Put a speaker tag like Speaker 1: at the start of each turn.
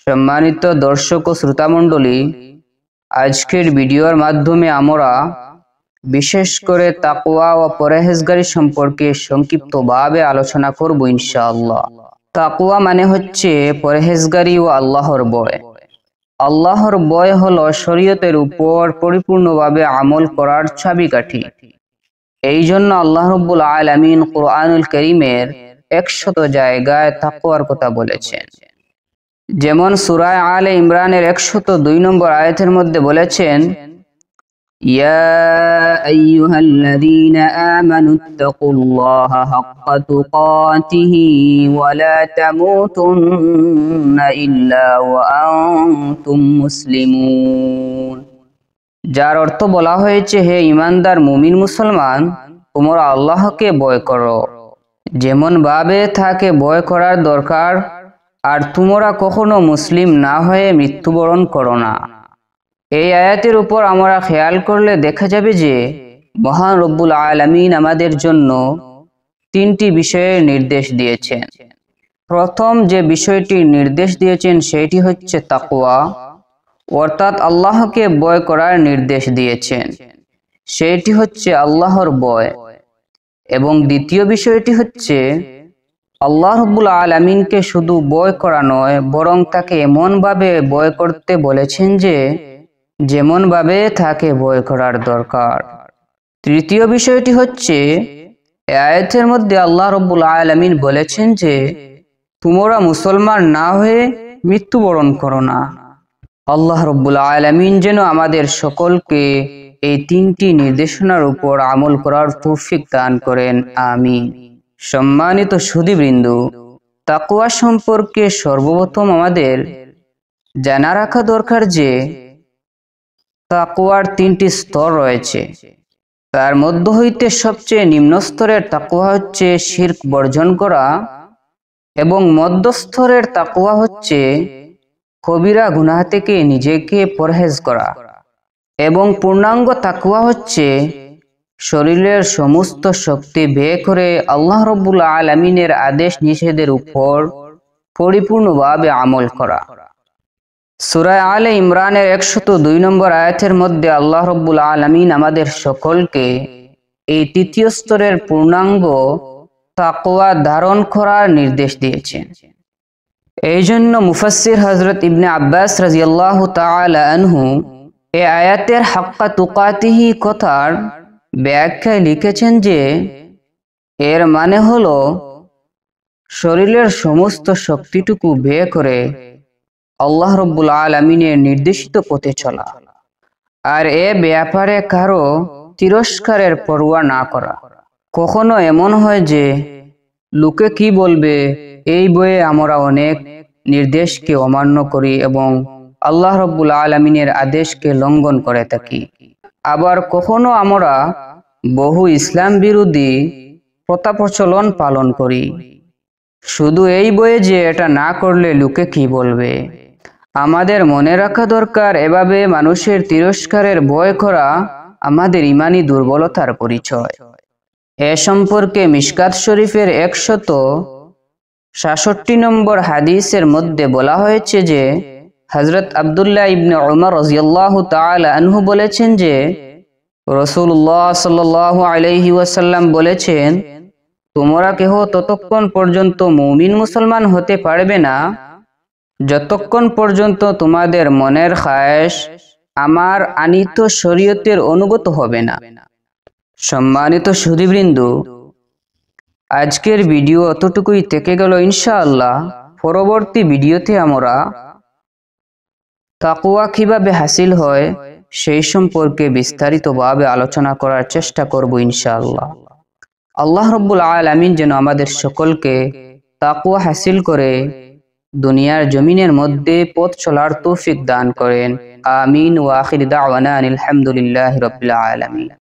Speaker 1: সম্মানিত দর্শক ও শ্রোতামণ্ডলী, আজকের ভিডিওর মাধ্যমে আমরা বিশেষ করে তাকওয়া ও পরহেজগারি সম্পর্কে সংক্ষিপ্তভাবে আলোচনা করব ইনশাআল্লাহ। তাকওয়া মানে হচ্ছে পরহেজগারি ও আল্লাহর ভয়। আল্লাহর ভয় হলো শরীয়তের উপর পরিপূর্ণভাবে আমল করার চাবিকাঠি। এই জন্য আল্লাহ রাব্বুল আলামিন কুরআনুল কারীমের 100 জায়গায় তাকওয়ার কথা বলেছেন। যেমন সূরা আলে ইমরানের 102 নম্বর আয়াতের মধ্যে বলেছেন, ইয়া আইয়ুহাল্লাযীনা আমানুত্তাকুল্লাহা হাক্কা তুকাতিহি ওয়া লা তামুতুন্না ইল্লা ওয়া আনতুম মুসলিমুন। যার অর্থ বলা হয়েছে, হে ঈমানদার মুমিন মুসলমান, তোমরা আল্লাহকে ভয় করো যেমন ভাবে তাকে ভয় করার দরকার, আর তোমরা কখনো মুসলিম না হয়ে মৃত্যুবরণ করো না। এই আয়াতের উপর আমরা খেয়াল করলে দেখা যাবে যে মহান রব্বুল আলামিন আমাদের জন্য 3টি বিষয়ের নির্দেশ দিয়েছেন। প্রথম যে বিষয়টি নির্দেশ দিয়েছেন সেটি হচ্ছে তাকওয়া, অর্থাৎ আল্লাহকে ভয় করার নির্দেশ দিয়েছেন। সেটি হচ্ছে আল্লাহর ভয়। এবং দ্বিতীয় বিষয়টি হচ্ছে আল্লাহ রাব্বুল আলামিনকে শুধু ভয় করা নয়, বরং তাকে এমনভাবে ভয় করতে বলেছেন যে যেমনভাবে তাকে ভয় করার দরকার। তৃতীয় বিষয়টি হচ্ছে এই আয়াতের মধ্যে আল্লাহ রাব্বুল আলামিন বলেছেন যে তোমরা মুসলমান না হয়ে মৃত্যুবরণ করো না। আল্লাহ রাব্বুল আলামিন যেন আমাদের সকলকে এই 3টি নির্দেশনার উপর আমল করার তৌফিক দান করেন, আমিন। সম্মানিত সুধীবৃন্দ, তাকওয়া সম্পর্কে সর্বপ্রথম আমাদের জানা রাখা দরকার যে তাকওয়ার 3টি স্তর রয়েছে। তার মধ্য হইতে সবচেয়ে নিম্ন স্তরের তাকওয়া হচ্ছে শিরক বর্জন করা, এবং মধ্যস্তরের তাকওয়া হচ্ছে কবিরা গুনাহ থেকে নিজেকে পরহেজ করা, এবং পূর্ণাঙ্গ তাকওয়া হচ্ছে শরীরের সমস্ত শক্তি ব্যয় করে আল্লাহ রাব্বুল আলামিনের আদেশ নিষেধের উপর পরিপূর্ণভাবে আমল করা। সূরা আলে ইমরানের 102 নম্বর আয়াতের মধ্যে আল্লাহ রাব্বুল আলামিন আমাদের সকলকে এই 3য় স্তরের পূর্ণাঙ্গ তাকওয়া ধারণ করার নির্দেশ দিয়েছেন। এই জন্য মুফাসসির হযরত ইবনে আব্বাস রাদিয়াল্লাহু তাআলা আনহু এই আয়াতের হাক্কা তুকাতিহি কথার ব্যাখ্যায় লিখেছেন যে এর মানে হলো শরীরের সমস্ত শক্তিটুকু ব্যয় করে আল্লাহ রাব্বুল আলামিনের নির্দেশিত পথে চলা, আর এ ব্যাপারে কারো তিরস্কারের পরোয়া না করা। কখনো এমন হয় যে লোকে কি বলবে এই বয়ে আমরা অনেক নির্দেশকে অমান্য করি এবং আল্লাহ রাব্বুল আলামিনের আদেশকে লঙ্ঘন করে থাকি। আবার কখনো আমরা বহু ইসলাম বিরোধী প্রথা প্রচলন পালন করি শুধু এই বয়ে যে এটা না করলে লোকে কি বলবে। আমাদের মনে রাখা দরকার, এভাবে মানুষের তিরস্কারের ভয় করা আমাদের ঈমানি দুর্বলতার পরিচয়। এ সম্পর্কে মিশকাত শরীফের 166 নম্বর হাদিসের মধ্যে বলা হয়েছে যে হযরত আব্দুল্লাহ ইবনে উমর রাদিয়াল্লাহু তাআলা আনহু বলেছেন যে রাসূলুল্লাহ সাল্লাল্লাহু আলাইহি ওয়াসাল্লাম বলেছেন, তোমরা কেহ ততক্ষণ পর্যন্ত মুমিন মুসলমান হতে পারবে না যতক্ষণ পর্যন্ত তোমাদের মনের খায়েশ আমার আনিত শরীয়তের অনুগত হবে না। সম্মানিত সুধীবৃন্দ, আজকের ভিডিও অতটুকুই থেকে গেল। ইনশাআল্লাহ পরবর্তী ভিডিওতে আমরা তাকওয়া কিভাবে হাসিল হয় সেই সম্পর্কে বিস্তারিতভাবে আলোচনা করার চেষ্টা করব ইনশাআল্লাহ। আল্লাহ রাব্বুল আলামিন যেন আমাদের সকলকে তাকওয়া হাসিল করে দুনিয়ার জমিনের মধ্যে পথ চলার তৌফিক দান করেন, আমিন। ওয়া আখির দাওয়ানা আলহামদুলিল্লাহি রাব্বিল আলামিন।